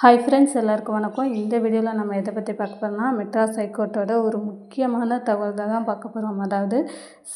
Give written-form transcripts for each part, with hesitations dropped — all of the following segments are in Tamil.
ஹாய் ஃப்ரெண்ட்ஸ், எல்லாருக்கும் வணக்கம். இந்த வீடியோவில் நம்ம எதை பற்றி பார்க்க போகிறோம்னா, மெட்ராஸ் ஹைகோர்ட்டோட ஒரு முக்கியமான தகவல் தான் பார்க்க போகிறோம். அதாவது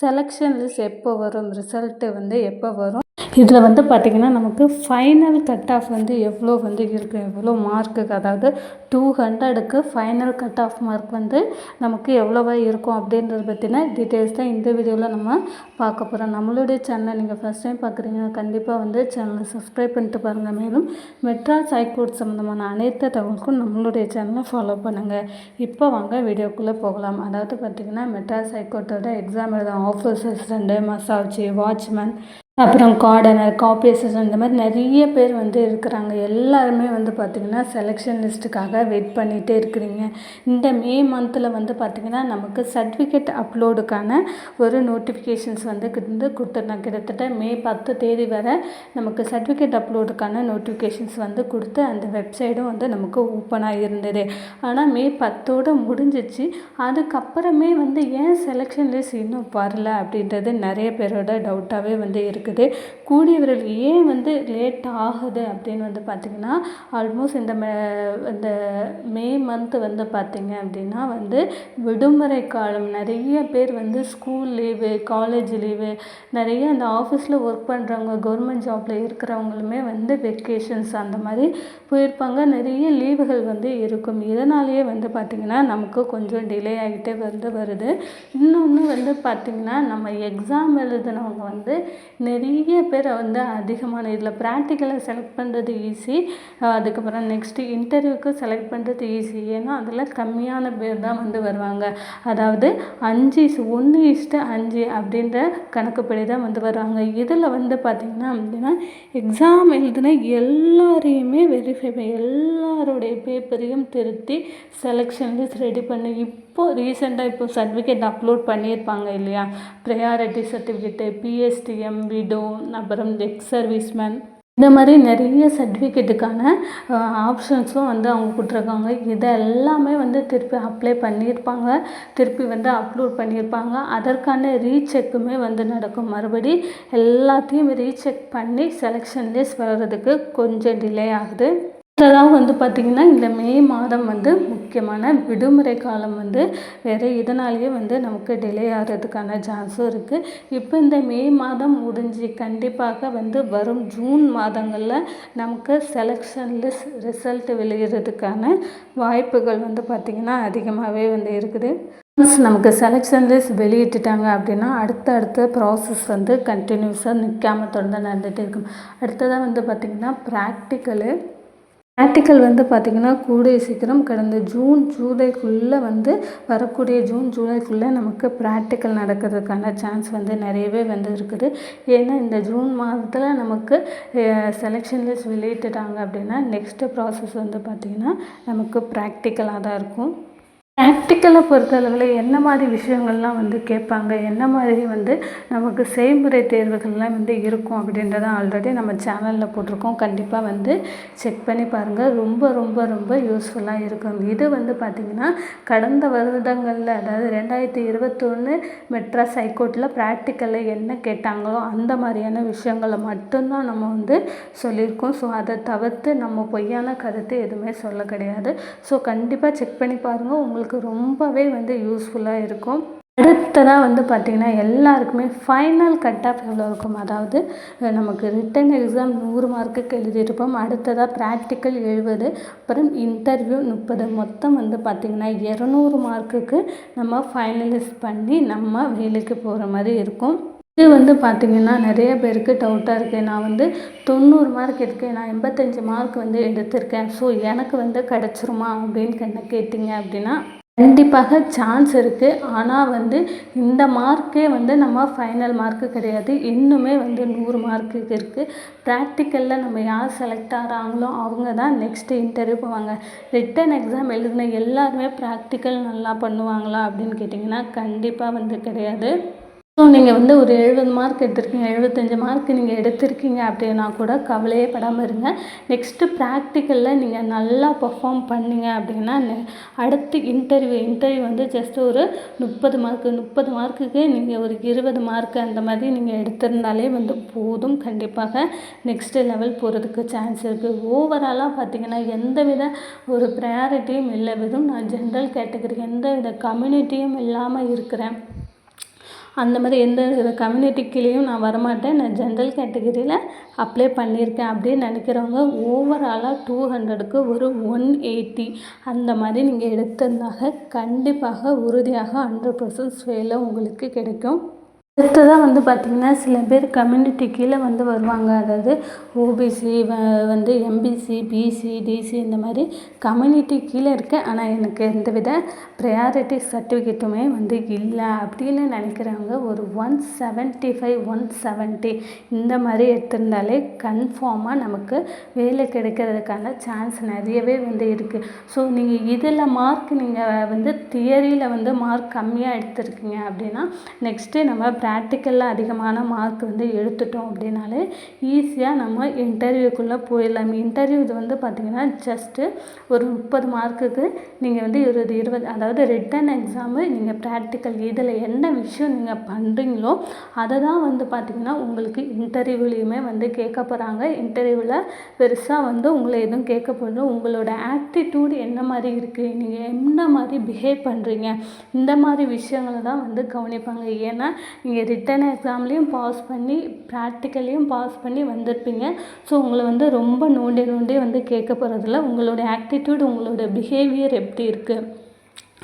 செலெக்ஷன் லிஸ்ட் எப்போ வரும், ரிசல்ட்டு எப்போ வரும், இதில் பார்த்திங்கன்னா நமக்கு ஃபைனல் கட் ஆஃப் எவ்வளோ இருக்குது, எவ்வளோ மார்க்குக்கு, அதாவது 200க்கு ஃபைனல் கட் ஆஃப் மார்க் நமக்கு எவ்வளோவா இருக்கும் அப்படின்றத பற்றின டீட்டெயில்ஸ் தான் இந்த வீடியோவில் நம்ம பார்க்க போகிறோம். நம்மளுடைய சேனலை நீங்கள் ஃபஸ்ட் டைம் பார்க்குறீங்க, கண்டிப்பாக சேனலை சப்ஸ்கிரைப் பண்ணிட்டு பாருங்கள். மேலும் மெட்ராஸ் ஹைகோர்ட் சம்மந்தமான அனைத்து தகவலுக்கும் நம்மளுடைய சேனலை ஃபாலோ பண்ணுங்கள். இப்போ வாங்க வீடியோக்குள்ளே போகலாம். அதாவது பார்த்திங்கன்னா மெட்ராஸ் ஹைகோர்ட்டோட எக்ஸாம் எழுத ஆஃபீஸர்ஸ் 2 மசாஜ், வாட்ச்மேன், அப்புறம் கார்டனர், காப்பி அசிஸ்டன்ட், இந்த மாதிரி நிறைய பேர் இருக்கிறாங்க. எல்லாருமே பார்த்திங்கன்னா செலெக்ஷன் லிஸ்ட்டுக்காக வெயிட் பண்ணிகிட்டே இருக்கிறீங்க. இந்த மே மந்தில் பார்த்திங்கன்னா நமக்கு சர்டிஃபிகேட் அப்லோடுக்கான ஒரு நோட்டிஃபிகேஷன்ஸ் கொடுத்துருந்தாங்க. கிட்டத்தட்ட மே 10 தேதி வரை நமக்கு சர்டிஃபிகேட் அப்லோடுக்கான நோட்டிஃபிகேஷன்ஸ் கொடுத்து அந்த வெப்சைட்டும் நமக்கு ஓப்பனாக இருந்தது. ஆனால் மே 10 முடிஞ்சிச்சு. அதுக்கப்புறமே ஏன் செலெக்ஷன் லிஸ்ட் இன்னும் வரல அப்படின்றது நிறைய பேரோட டவுட்டாகவே இருக்குது. கூடிய விரைவில் ஏன் லேட் ஆகுது அப்படின்னு பார்த்திங்கன்னா, ஆல்மோஸ்ட் இந்த மே மந்த் பார்த்திங்க அப்படின்னா விடுமுறை காலம். நிறைய பேர் ஸ்கூல் லீவு, காலேஜ் லீவு, நிறைய அந்த ஆஃபீஸில் ஒர்க் பண்ணுறவங்க, கவர்மெண்ட் ஜாப்பில் இருக்கிறவங்களுமே வெக்கேஷன்ஸ் அந்த மாதிரி போயிருப்பாங்க. நிறைய லீவுகள் இருக்கும். இதனாலேயே பார்த்திங்கன்னா நமக்கு கொஞ்சம் டிலே ஆகிட்டே வருது. இன்னொன்று பார்த்திங்கன்னா, நம்ம எக்ஸாம் எழுதினவங்க நிறைய பேர் அதிகமான இதில் ப்ராக்டிக்கலை செலக்ட் பண்ணுறது ஈஸி. அதுக்கப்புறம் நெக்ஸ்ட்டு இன்டர்வியூக்கு செலக்ட் பண்ணுறது ஈஸி. ஏன்னா அதில் கம்மியான பேர் தான் வருவாங்க. அதாவது 1:5 அப்படின்ற கணக்குப்படி தான் வருவாங்க. இதில் பார்த்திங்கன்னா அப்படின்னா எக்ஸாம் எழுதின எல்லாரையுமே வெரிஃபை பண்ணி எல்லாருடைய பேப்பரையும் திருத்தி செலெக்ஷன் லிஸ்ட் ரெடி பண்ணி ரீசெண்டாக சர்டிஃபிகேட் அப்லோட் பண்ணியிருப்பாங்க இல்லையா, ப்ரையாரிட்டி சர்டிஃபிகேட்டு, பிஎஸ்டிஎம், விடோ, அப்புறம் எக்ஸ் சர்வீஸ்மேன், இந்த மாதிரி நிறைய சர்டிஃபிகேட்டுக்கான ஆப்ஷன்ஸும் அவங்க கொடுத்துருக்காங்க. இதெல்லாமே திருப்பி அப்ளை பண்ணியிருப்பாங்க, திருப்பி அப்லோட் பண்ணியிருப்பாங்க. அதற்கான ரீசெக்குமே நடக்கும். மறுபடி எல்லாத்தையும் ரீசெக் பண்ணி செலெக்ஷன் லிஸ்ட் வர்றதுக்கு கொஞ்சம் டிலே ஆகுது. அடுத்ததாக பார்த்திங்கன்னா இந்த மே மாதம் முக்கியமான விடுமுறை காலம் வேறு. இதனாலேயே நமக்கு டிலே ஆகிறதுக்கான சான்ஸும் இருக்குது. இப்போ இந்த மே மாதம் முடிஞ்சு கண்டிப்பாக வரும் ஜூன் மாதங்களில் நமக்கு செலெக்ஷன் லிஸ்ட் ரிசல்ட் வெளியிடுறதுக்கான வாய்ப்புகள் பார்த்திங்கன்னா அதிகமாகவே இருக்குது. நமக்கு செலெக்ஷன் லிஸ்ட் வெளியிட்டுட்டாங்க அப்படின்னா அடுத்த ப்ராசஸ் கண்டினியூஸாக நிற்காமல் தொடர்ந்து நடந்துகிட்டே இருக்கும். அடுத்ததாக பார்த்திங்கன்னா ப்ராக்டிக்கல் பார்த்திங்கன்னா கூடிய சீக்கிரம் கடந்த ஜூலைக்குள்ளே வரக்கூடிய ஜூலைக்குள்ளே நமக்கு ப்ராக்டிக்கல் நடக்கிறதுக்கான சான்ஸ் நிறையவே இருக்குது. ஏன்னா இந்த ஜூன் மாதத்தில் நமக்கு செலெக்ஷன் லிஸ்ட் வெளியிட்டுட்டாங்க அப்படின்னா நெக்ஸ்ட்டு ப்ராசஸ் பார்த்திங்கன்னா நமக்கு ப்ராக்டிக்கலாக தான் இருக்கும். ப்ராக்டிக்கலை பொறுத்தளவில் என்ன மாதிரி விஷயங்கள்லாம் கேட்பாங்க, என்ன மாதிரி நமக்கு செய்முறை தேர்வுகள்லாம் இருக்கும் அப்படின்றத ஆல்ரெடி நம்ம சேனலில் போட்டிருக்கோம். கண்டிப்பாக செக் பண்ணி பாருங்கள். ரொம்ப ரொம்ப ரொம்ப யூஸ்ஃபுல்லாக இருக்கும். இது பார்த்திங்கன்னா கடந்த வருடங்களில், அதாவது 2021 மெட்ராஸ் ஹைகோர்ட்டில் ப்ராக்டிக்கலில் என்ன கேட்டாங்களோ அந்த மாதிரியான விஷயங்களை மட்டும்தான் நம்ம சொல்லியிருக்கோம். ஸோ அதை தவிர்த்து நம்ம பொய்யான கருத்து எதுவுமே சொல்ல கிடையாது. ஸோ கண்டிப்பாக செக் பண்ணி பாருங்கள். உங்களுக்கு ரொம்பவே யூஸ்ஃபுல்லாக இருக்கும். அடுத்ததாக பார்த்திங்கன்னா எல்லாருக்குமே ஃபைனல் கட் ஆஃப் எவ்வளோ இருக்கும், அதாவது நமக்கு ரிட்டன் எக்ஸாம் 100 மார்க்குக்கு எழுதியிருப்போம். அடுத்ததாக ப்ராக்டிக்கல் 70, அப்புறம் இன்டர்வியூ 30, மொத்தம் பார்த்திங்கன்னா 200 மார்க்குக்கு நம்ம ஃபைனலைஸ் பண்ணி நம்ம வேலைக்கு போகிற மாதிரி இருக்கும். இது பார்த்திங்கன்னா நிறைய பேருக்கு டவுட்டாக இருக்குது. நான் 90 மார்க் இருக்குது, நான் 85 மார்க் எடுத்திருக்கேன், ஸோ எனக்கு கிடச்சிருமா அப்படின்னு கேட்டிங்க அப்படின்னா கண்டிப்பாக சான்ஸ் இருக்குது. ஆனால் இந்த மார்க்கே நம்ம ஃபைனல் மார்க்கு கிடையாது. இன்னுமே 100 மார்க்குக்கு இருக்குது. ப்ராக்டிக்கலில் நம்ம யார் செலக்ட் ஆகிறாங்களோ அவங்க தான் நெக்ஸ்ட்டு இன்டர்வியூ போவாங்க. ரிட்டன் எக்ஸாம் எழுதின எல்லாருமே ப்ராக்டிக்கல் நல்லா பண்ணுவாங்களா அப்படின்னு கேட்டிங்கன்னா கண்டிப்பாக கிடையாது. ஸோ நீங்கள் வந்து ஒரு 70 மார்க் எடுத்திருக்கீங்க, 75 மார்க் நீங்கள் எடுத்திருக்கீங்க அப்படின்னா கூட கவலையே படாமல் இருங்க. நெக்ஸ்ட்டு ப்ராக்டிக்கலில் நீங்கள் நல்லா பெர்ஃபார்ம் பண்ணீங்க அப்படின்னா அடுத்து இன்டர்வியூ வந்து ஜஸ்ட் ஒரு 30 மார்க்குக்கு நீங்கள் ஒரு 20 மார்க் அந்த மாதிரி நீங்கள் எடுத்திருந்தாலே வந்து போதும். கண்டிப்பாக நெக்ஸ்ட்டு லெவல் போகிறதுக்கு சான்ஸ் இருக்குது. ஓவராலாக பார்த்தீங்கன்னா எந்தவித ஒரு ப்ரையாரிட்டியும் இல்லை, வெறும் நான் ஜென்ரல் கேட்டகரி எந்த வித கம்யூனிட்டியும் இல்லாமல் இருக்கிறேன், அந்த மாதிரி எந்த கம்யூனிட்டி கீழேயும் நான் வரமாட்டேன், நான் ஜென்ரல் கேட்டகரியில் அப்ளை பண்ணியிருக்கேன் அப்படின்னு நினைக்கிறவங்க ஓவராலாக 200க்கு ஒரு 180 அந்த மாதிரி நீங்கள் எடுத்திருந்தாங்க கண்டிப்பாக உறுதியாக 100% வேலை உங்களுக்கு கிடைக்கும். அடுத்ததாக வந்து பார்த்திங்கன்னா சில பேர் கம்யூனிட்டி கீழே வந்து வருவாங்க. அதாவது ஓபிசி வந்து எம்பிசி, பிசி, டிசி இந்த மாதிரி கம்யூனிட்டி கீழே இருக்கேன், ஆனால் எனக்கு எந்தவித ப்ரையாரிட்டி சர்டிஃபிகேட்டுமே வந்து இல்லை அப்படின்னு நினைக்கிறவங்க ஒரு 175, 170 இந்த மாதிரி எடுத்திருந்தாலே கன்ஃபார்மாக நமக்கு வேலை கிடைக்கிறதுக்கான சான்ஸ் நிறையவே வந்து இருக்குது. ஸோ நீங்கள் இதில் மார்க் நீங்கள் வந்து தியரியில் வந்து மார்க் கம்மியாக எடுத்திருக்கீங்க அப்படின்னா நெக்ஸ்ட்டு நம்ம ப்ராக்டிக்கலில் அதிகமான மார்க் வந்து எடுத்துட்டோம் அப்படின்னாலே ஈஸியாக நம்ம இன்டர்வியூக்குள்ளே போயிடலாம். இன்டர்வியூ இது வந்து பார்த்திங்கன்னா ஜஸ்ட்டு ஒரு 30 மார்க்குக்கு நீங்கள் வந்து ஒரு 20, அதாவது ரிட்டன் எக்ஸாமு, நீங்கள் ப்ராக்டிக்கல் இதில் என்ன விஷயம் நீங்கள் பண்ணுறீங்களோ அதை தான் வந்து பார்த்திங்கன்னா உங்களுக்கு இன்டர்வியூலேயுமே வந்து கேட்க போகிறாங்க. இன்டர்வியூவில் பெருசாக வந்து உங்களை எதுவும் கேட்க போகிறது, உங்களோட ஆட்டிடியூட் என்ன மாதிரி இருக்குது, நீங்கள் என்ன மாதிரி பிஹேவ் பண்ணுறீங்க, இந்த மாதிரி விஷயங்களை தான் வந்து கவனிப்பாங்க. ஏன்னா நீங்கள் ரிட்டன் எக்ஸாம்லேயும் பாஸ் பண்ணி ப்ராக்டிக்கல்லையும் பாஸ் பண்ணி வந்திருப்பீங்க. ஸோ உங்களை வந்து ரொம்ப நோண்டி வந்து கேட்க போகிறதில்ல, உங்களோட ஆட்டிடியூட், உங்களோட பிஹேவியர் எப்படி இருக்குது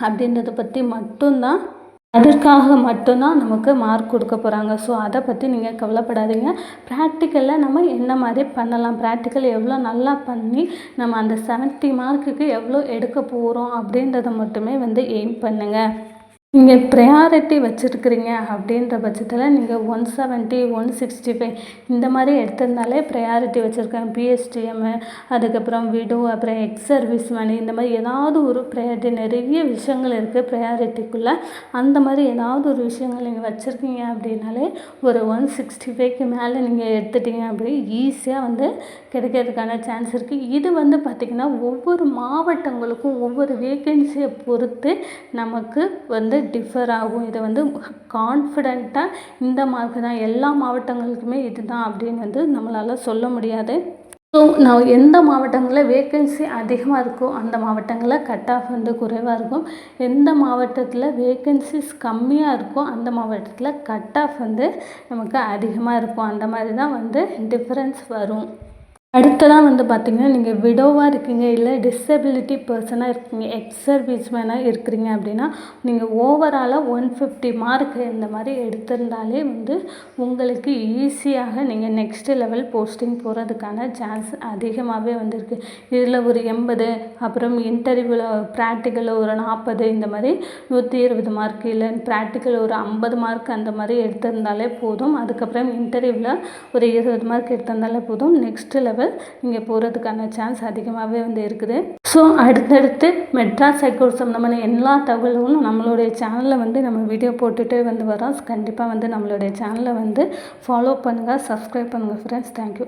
அப்படின்றத பற்றி மட்டும்தான், அதற்காக மட்டும்தான் நமக்கு மார்க் கொடுக்க போகிறாங்க. ஸோ அதை பற்றி நீங்கள் கவலைப்படாதீங்க. ப்ராக்டிக்கலில் நம்ம என்ன மாதிரி பண்ணலாம், ப்ராக்டிக்கல் எவ்வளோ நல்லா பண்ணி நம்ம அந்த 70 மார்க்குக்கு எவ்வளோ எடுக்க போகிறோம் அப்படின்றத மட்டுமே வந்து எய்ம் பண்ணுங்கள். நீங்கள் ப்ரையாரிட்டி வச்சுருக்கிறீங்க அப்படின்ற பட்சத்தில் நீங்கள் 170, 165 இந்த மாதிரி எடுத்திருந்தாலே ப்ரையாரிட்டி வச்சுருக்கேன், பிஎஸ்டிஎம்மு, அதுக்கப்புறம் விடோ, அப்புறம் எக்ஸ் சர்வீஸ் மணி, இந்த மாதிரி ஏதாவது ஒரு ப்ரையாரிட்டி நிறைய விஷயங்கள் இருக்குது ப்ரையாரிட்டிக்குள்ளே. அந்த மாதிரி ஏதாவது ஒரு விஷயங்கள் நீங்கள் வச்சுருக்கீங்க அப்படின்னாலே ஒரு 165க்கு மேலே நீங்கள் எடுத்துட்டீங்க அப்படி ஈஸியாக வந்து கிடைக்கிறதுக்கான சான்ஸ் இருக்குது. இது வந்து பார்த்திங்கன்னா ஒவ்வொரு மாவட்டங்களுக்கும் ஒவ்வொரு வேக்கன்சியை பொறுத்து நமக்கு வந்து டிஃபர் ஆகும். இதை வந்து கான்ஃபிடெண்ட்டாக இந்த மார்க் தான் எல்லா மாவட்டங்களுக்குமே இது தான் அப்படின்னு வந்து நம்மளால் சொல்ல முடியாது. ஸோ நான் எந்த மாவட்டங்களில் வேக்கன்சி அதிகமாக இருக்கோ அந்த மாவட்டங்களில் கட் ஆஃப் வந்து குறைவாக இருக்கும், எந்த மாவட்டத்தில் வேக்கன்சிஸ் கம்மியாக இருக்கோ அந்த மாவட்டத்தில் கட் ஆஃப் வந்து நமக்கு அதிகமாக இருக்கும். அந்த மாதிரி தான் வந்து டிஃப்ரென்ஸ் வரும். அடுத்ததாக வந்து பார்த்திங்கன்னா நீங்கள் விடோவாக இருக்கீங்க, இல்லை டிசபிலிட்டி பர்சனாக இருக்கீங்க, எக்ஸ் சர்வீஸ் மேனாக இருக்கிறீங்க அப்படின்னா நீங்கள் ஓவராலாக 150 மார்க் இந்த மாதிரி எடுத்திருந்தாலே வந்து உங்களுக்கு ஈஸியாக நீங்கள் நெக்ஸ்ட்டு லெவல் போஸ்டிங் போகிறதுக்கான சான்ஸ் அதிகமாகவே வந்துருக்கு. இதில் ஒரு 80, அப்புறம் இன்டர்வியூவில் ப்ராக்டிக்கலில் ஒரு 40, இந்த மாதிரி 120 மார்க், இல்லை ப்ராக்டிக்கல் ஒரு 50 மார்க் அந்த மாதிரி எடுத்திருந்தாலே போதும். அதுக்கப்புறம் இன்டர்வியூவில் ஒரு 20 மார்க் எடுத்திருந்தாலே போதும். நெக்ஸ்ட் லெவல் நீங்கள் போகிறதுக்கான சான்ஸ் அதிகமாகவே வந்து இருக்குது. ஸோ அடுத்தடுத்து மெட்ராஸ் ஹைகோர்ட் சம்மந்தமான எல்லா தகவல்களும் நம்மளுடைய சேனலில் வந்து நம்ம வீடியோ போட்டுகிட்டே வந்து வரோம். கண்டிப்பாக வந்து நம்மளுடைய சேனலை வந்து ஃபாலோ பண்ணுங்கள், சப்ஸ்கிரைப் பண்ணுங்கள் ஃப்ரெண்ட்ஸ். தேங்க்யூ.